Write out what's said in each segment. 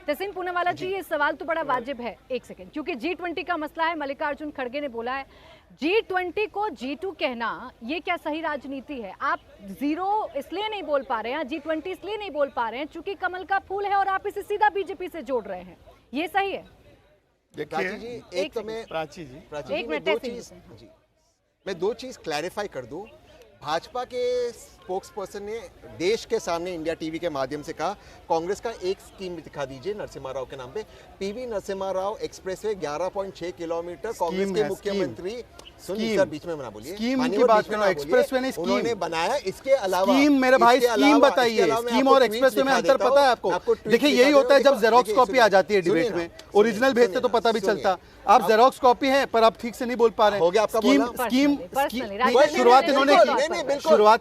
तहसीन पूनावाला जी, ये सवाल तो बड़ा वाजिब है, एक सेकंड, क्योंकि G20 का मसला है। मल्लिकार्जुन खड़गे ने बोला है G20 को G2 कहना ये क्या सही राजनीति है? आप जीरो इसलिए नहीं बोल पा रहे हैं, G20 इसलिए नहीं बोल पा रहे हैं क्योंकि कमल का फूल है और आप इसे सीधा बीजेपी से जोड़ रहे हैं, ये सही है? प्राची जी, एक तो मैं प्राची जी मैं दो चीज क्लैरिफाई कर दूं। भाजपा के स्पोक्स पर्सन ने देश के सामने इंडिया टीवी के माध्यम से कहा कांग्रेस का एक स्कीम दिखा दीजिए नरसिम्हा राव के नाम पे। PV Narasimha Rao expressway 11.6 kilometre Congress के मुख्यमंत्री सुनिए सर, बीच में ना बोलिए, स्कीम की बात करो, एक्सप्रेसवे नहीं स्कीम उन्होंने बनाया। इसके अलावा स्कीम, मेरे भाई स्कीम बताइए, स्कीम और एक्सप्रेसवे में अंतर पता है आपको? देखिए यही होता है जब जेरोक्स कॉपी आ जाती है डिबेट में, ओरिजिनल भेजते तो पता भी चलता। आप जेरोक्स कॉपी है पर आप ठीक से नहीं बोल पा रहे। हो गया आपका स्कीम शुरुआत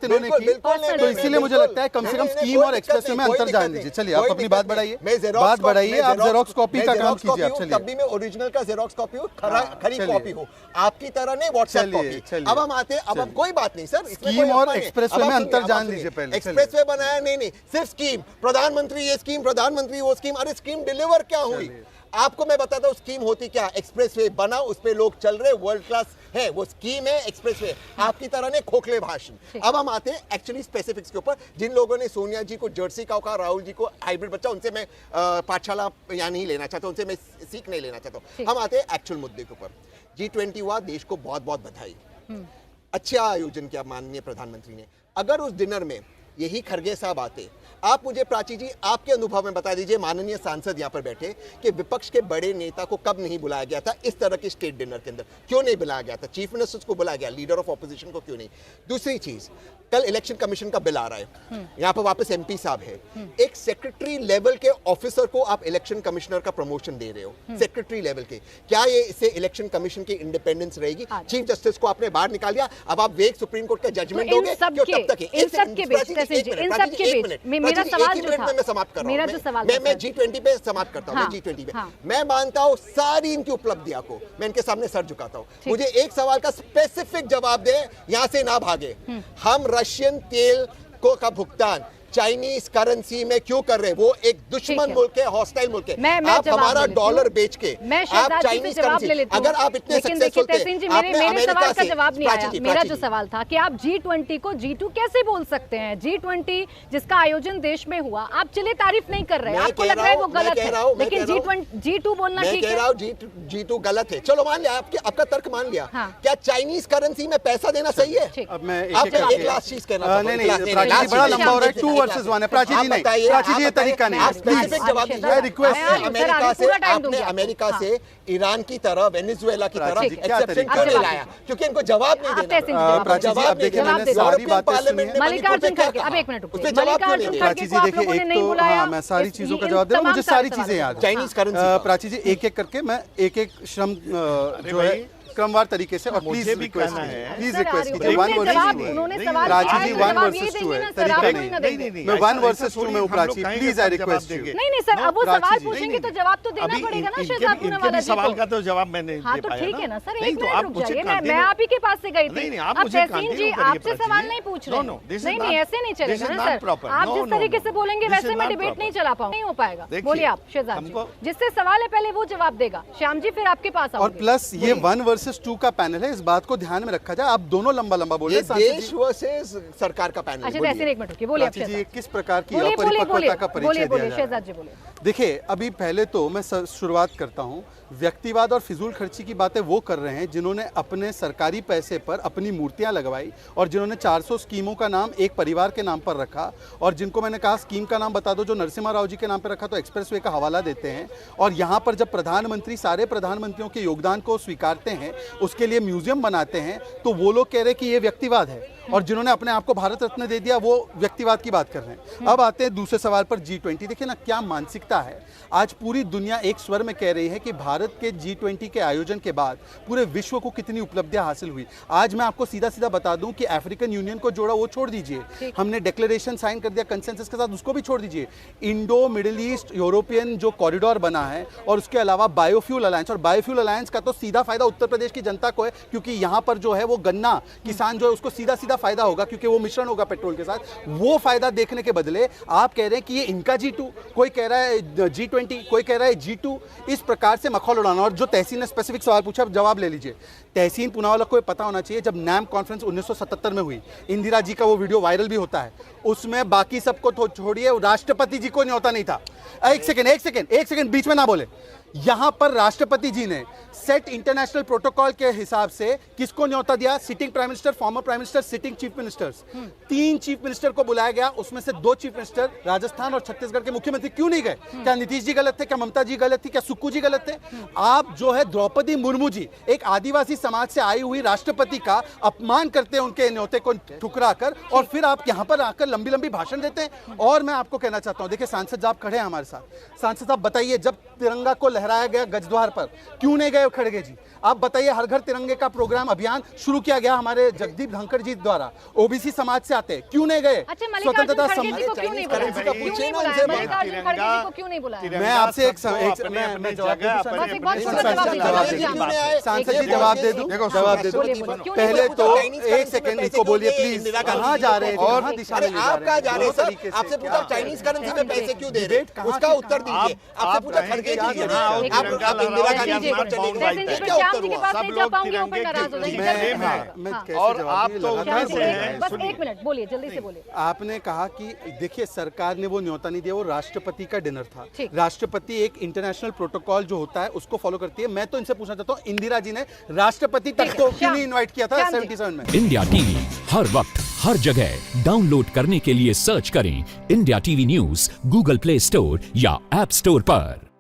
इन्होंने की, तो इसीलिए मुझे लगता है कम से कम स्कीम और एक्सप्रेसवे में अंतर जान लीजिए। चलिए आप अपनी बात बढ़ाइए, आप जेरोक्स कॉपी का काम कीजिए। आप चलिए, तब भी मैं ओरिजिनल का जेरोक्स कॉपी हूँ, खरी कॉपी हूँ, आपकी तरह नहीं व्हाट्सएप कॉपी। अब हम आते हैं, अब कोई बात नहीं सर, स्कीम और एक्सप्रेसवे में अंतर जान लीजिए पहले। एक्सप्रेसवे बनाया नहीं, सिर्फ स्कीम, प्रधानमंत्री ये स्कीम, प्रधानमंत्री वो स्कीम। अरे स्कीम डिलीवर क्या हुई? आपको मैं बताता हूँ स्कीम होती क्या। एक्सप्रेसवे बना, उस पे लोग चल रहे, वर्ल्ड क्लास है, वो स्कीम है एक्सप्रेसवे। आपकी तरह ने खोखले भाषण। अब हम आते हैं एक्चुअली स्पेसिफिक्स के ऊपर। जिन लोगों ने सोनिया जी को जर्सी का कहा, राहुल जी को हाइब्रिड बच्चा, उनसे मैं पाठशाला यहाँ नहीं लेना चाहता, उनसे मैं सीख नहीं लेना चाहता। हम आते हैं एक्चुअल मुद्दे के ऊपर। G20 हुआ, देश को बहुत बहुत बधाई, अच्छा आयोजन किया माननीय प्रधानमंत्री ने। अगर उस डिनर में यही खड़गे साहब आते, आप मुझे प्राची जी आपके अनुभव में बता दीजिए, माननीय सांसद यहाँ पर बैठे, कि विपक्ष के बड़े नेता को कब नहीं बुलाया गया था इस तरह के स्टेट डिनर के अंदर? क्यों नहीं बुलाया गया था? चीफ मिनिस्टर को बुलाया गया, लीडर ऑफ ऑपोजिशन को क्यों नहीं? दूसरी चीज, कल इलेक्शन कमीशन का बिल आ रहा है, यहाँ पर वापस MP साहब है। एक सेक्रेटरी लेवल के ऑफिसर को आप इलेक्शन कमिश्नर का प्रमोशन दे रहे हो, सेक्रेटरी लेवल के। क्या ये इससे इलेक्शन कमीशन की इंडिपेंडेंस रहेगी? चीफ जस्टिस को आपने बाहर निकाल दिया, अब आप वेग सुप्रीम कोर्ट का जजमेंट दोगे? मेरा सवाल जो था, मैं समाप्त कर रहा हूं, मैं G20 पे समाप्त करता हूं। G20 पे मैं मानता हूं सारी इनकी उपलब्धियों को, मैं इनके सामने सर झुकाता हूं। मुझे एक सवाल का स्पेसिफिक जवाब दे, यहां से ना भागे। हम रशियन तेल को का भुगतान चाइनीज करेंसी में क्यों कर रहे हैं? वो एक दुश्मन मुल्क है, हॉस्टाइल मुल्क है। आप हमारा डॉलर बेच के आप चाइनीज करेंसी, अगर आप इतने सक्सेसफुल थे, मेरे सवाल का जवाब नहीं आया। मेरा जो सवाल था कि आप G20 को G2 कैसे बोल सकते हैं? G20 जिसका आयोजन देश में हुआ, आप चलिए तारीफ नहीं कर रहे हैं, आपको लग रहा है वो गलत है, लेकिन G2 बोलना ठीक है। G2 गलत है, चलो मान लिया, आपका तर्क मान लिया। क्या चाइनीज करेंसी में पैसा देना सही है? अब मैं एक लास्ट चीज कहना बड़ा लंबा हो रहा है, वर्सेस वन है। प्राची जी नहीं, प्राची जी ये तरीका नहीं है। स्पेसिफिक जवाब दीजिए। रिक्वेस्ट है अमेरिका से ईरान की तरह, वेनेजुएला की तरह एक्सेप्शन क्यों नहीं लाया? क्योंकि इनको जवाब नहीं देना। प्राची जी अब देखिए, मैंने सारी बातें सुनी है। मल्लिकार्जुन खड़गे, अब एक मिनट रुकिए। प्राची जी देखिए, एक तो हाँ, मैं सारी चीजों का जवाब दे रहा हूँ, मुझे सारी चीजें याद है। चाइनीज करेंसी प्राची जी एक एक करके मैं एक श्रम जो है क्रमवार तरीके से, और प्लीज रिक्वेस्ट कीजिए। प्राची जी 1 वर्सेस 2 है, तरीका नहीं। मैं 1 वर्सेस 2 में हूँ Prachi, please I request you. नहीं सर, अब वो सवाल पूछेंगे तो जवाब तो देना पड़ेगा ना शहजाद पूनावाला जी को। सवाल का तो जवाब मैंने हाँ तो ठीक है ना सर, एक मिनट रुक जाइए, मैं आप ही के पास से गई थी। अब तहसीन जी आपसे सवाल नहीं पूछ रहे, नहीं ऐसे नहीं चलेगा ना सर। आप जिस तरीके से बोलेंगे वैसे मैं डिबेट नहीं चला पाऊंगा, नहीं हो पाएगा। बोलिए आप शहजाद जी, जिससे सवाल है पहले वो जवाब देगा। श्याम जी फिर आपके पास आओगे। और प्लस ये 1 वर्सेस 2 का पैनल है, इस बात को ध्यान में रखा जाए। आप दोनों लंबा बोल रहे हैं, देश वर्सेस सरकार का पैनल। अच्छा ऐसे एक मिनट रुकिए, बोलिए आप जी, किस प्रकार की अपरिपक्वता का परिचय दिया जा रहा है? देखिए, अभी पहले तो मैं शुरुआत करता हूं, व्यक्तिवाद और फिजूल खर्ची की बातें वो कर रहे हैं जिन्होंने अपने सरकारी पैसे पर अपनी मूर्तियां लगवाई, और जिन्होंने 400 स्कीमों का नाम एक परिवार के नाम पर रखा, और जिनको मैंने कहा स्कीम का नाम बता दो जो नरसिम्हा राव जी के नाम पर रखा, तो एक्सप्रेसवे का हवाला देते हैं। और यहाँ पर जब प्रधानमंत्री सारे प्रधानमंत्रियों के योगदान को स्वीकारते हैं, उसके लिए म्यूजियम बनाते हैं, तो वो लोग कह रहे हैं कि ये व्यक्तिवाद है, और जिन्होंने अपने आप को भारत रत्न दे दिया वो व्यक्तिवाद की बात कर रहे हैं। अब आते हैं दूसरे सवाल पर, G20। देखिए ना क्या मानसिकता है। आज पूरी दुनिया एक स्वर में कह रही है कि भारत के G20 के आयोजन के बाद पूरे विश्व को कितनी उपलब्धियां हासिल हुई। आज मैं आपको सीधा बता दूं कि अफ्रीकन यूनियन को जोड़ा वो छोड़ दीजिए, हमने डिक्लेरेशन साइन कर दिया कंसेंसस के साथ, उसको भी छोड़ दीजिए। इंडो मिडिल ईस्ट यूरोपियन जो कॉरिडोर बना है, और उसके अलावा बायोफ्यूल अलायंस, और बायोफ्यूल अलायंस का तो सीधा फायदा उत्तर प्रदेश की जनता को है, क्योंकि यहाँ पर जो है वो गन्ना किसान जो है उसको सीधा फायदा होगा, क्योंकि वो मिश्रण होगा पेट्रोल के साथ। वो फायदा देखने के बदले आप कह रहे हैं कि ये इनका G2, कोई कह रहा है G20, कोई कह रहा है G2, इस प्रकार से मखौल उड़ाना। और जो तहसीन ने स्पेसिफिक सवाल पूछा, जवाब ले लीजिए। तहसीन पूनावाला को पता होना चाहिए, जब नैम कॉन्फ्रेंस 1977 में हुई, इंदिरा जी का वो वीडियो वायरल भी होता है, उसमें बाकी सबको छोड़िए, राष्ट्रपति जी को न्योता नहीं था। एक सेकंड बीच में ना बोले। यहां पर राष्ट्रपति जी ने सेट इंटरनेशनल प्रोटोकॉल के हिसाब से किसको न्योता दिया? Sitting prime minister, former prime minister, sitting chief ministers. 3 chief minister को बुलाया गया, उसमें से 2 चीफ मिनिस्टर राजस्थान और छत्तीसगढ़ के मुख्यमंत्री क्यों नहीं गए? क्या नीतीश जी गलत थे? क्या ममता जी गलत थी? क्या सुक्कू जी गलत थे? आप जो है द्रौपदी मुर्मू जी, एक आदिवासी समाज से आई हुई राष्ट्रपति का अपमान करते हैं, उनके न्योते को ठुकरा कर, और फिर आप यहां पर आकर लंबी लंबी भाषण देते हैं। और मैं आपको कहना चाहता हूं, देखिए सांसद साहब खड़े हैं हमारे साथ। सांसद साहब बताइए, जब तिरंगा को लहराया गया गजद्वार पर, क्यों नहीं गए खड़गे जी? आप बताइए, हर घर तिरंगे का प्रोग्राम अभियान शुरू किया गया हमारे जगदीप धनखड़ जी द्वारा, ओबीसी समाज से आते, क्यों नहीं गए? अच्छा, मल्लिकार्जुन खड़गे जी को क्यों नहीं बुलाया? मल्लिकार्जुन खड़गे जी को क्यों नहीं बुलाया? मैं आपसे एक मैं जवाब दे दूं, सांसद जी जवाब दे दूं, पहले तो एक सेकंड इसको बोलिए प्लीज, कहाँ जा रहे हैं? और दिशा में आप कहाँ जा रहे हैं सर? आपसे पूछा चाइनीज करेंसी में पैसे क्यों दे रहे हैं, उसका उत्तर दीजिए। आपसे पूछा खड़गे जी, आप इंदिरा गांधी जी पर चले गए, क्या उत्तर हुआ? सब लोग और आप तो बस एक मिनट बोलिए, जल्दी से बोलिए। आपने कहा कि देखिए सरकार ने वो न्योता नहीं दिया, वो राष्ट्रपति का डिनर था। ठीक। राष्ट्रपति एक इंटरनेशनल प्रोटोकॉल जो होता है उसको फॉलो करती है। मैं तो इनसे पूछना चाहता हूँ, इंदिरा जी ने राष्ट्रपति तक को क्यों नहीं इनवाइट किया था 77 में? इंडिया टीवी हर वक्त हर जगह डाउनलोड करने के लिए सर्च करें India TV news Google play store या ऐप स्टोर पर।